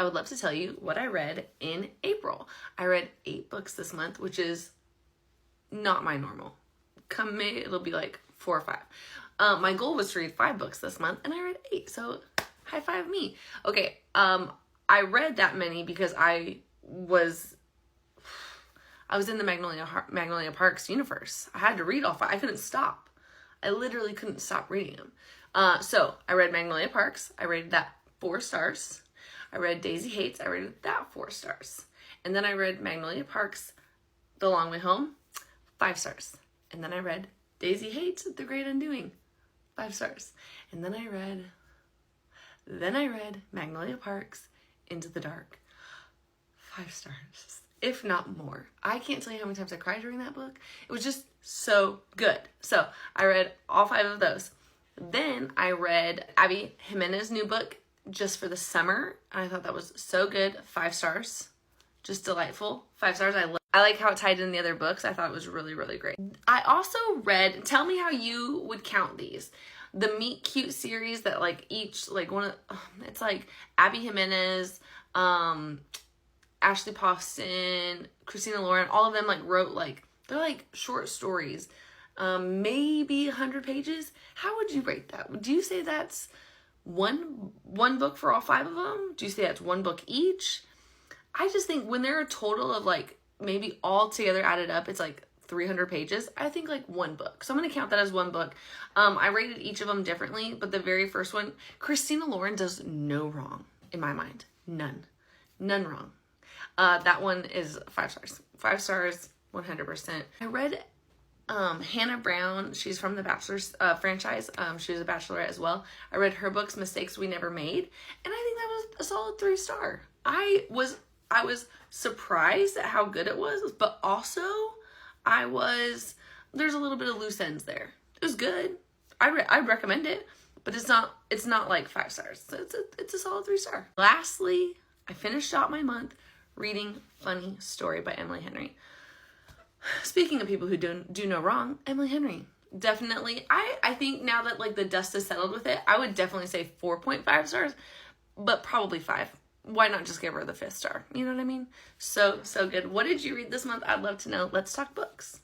I would love to tell you what I read in April. I read 8 books this month, which is not my normal. Come May, it'll be like 4 or 5. My goal was to read 5 books this month, and I read 8, so high five me. Okay, I read that many because I was in the Magnolia Parks universe. I had to read all 5. I couldn't stop. I literally couldn't stop reading them. So I read Magnolia Parks. I rated that 4 stars. I read Daisy Hates. I rated that 4 stars. And then I read Magnolia Parks, The Long Way Home, 5 stars. And then I read Daisy Hates, The Great Undoing, 5 stars. And then I read Magnolia Parks, Into the Dark, 5 stars, if not more. I can't tell you how many times I cried during that book. It was just so good. So I read all 5 of those. Then I read Abby Jimenez's new book, Just for the Summer. And I thought that was so good. 5 stars. Just delightful. 5 stars. I like how it tied in the other books. I thought it was really, really great. I also read, tell me how you would count these. The Meet Cute series that like each, like one of, it's like Abby Jimenez, Ashley Poston, Christina Lauren, all of them like wrote like, they're like short stories. Maybe 100 pages. How would you rate that? Do you say that's one book for all 5 of them? Do you say that's 1 book each? I just think when they're a total of like, maybe all together added up, it's like 300 pages. I think like 1 book. So I'm going to count that as 1 book. I rated each of them differently, but the very first one, Christina Lauren does no wrong in my mind. None wrong. That one is 5 stars. 5 stars, 100%. I read Hannah Brown. She's from the Bachelor's franchise. She was a Bachelorette as well. I read her books, Mistakes We Never Made, and I think that was a solid 3 star. I was surprised at how good it was, but also there's a little bit of loose ends there. It was good. I'd recommend it, but it's not like 5 stars. So it's a solid 3 star. Lastly, I finished out my month reading Funny Story by Emily Henry. Speaking of people who do no wrong, Emily Henry. Definitely. I think now that like the dust has settled with it, I would definitely say 4.5 stars, but probably 5. Why not just give her the 5th star? You know what I mean? So good. What did you read this month? I'd love to know. Let's talk books.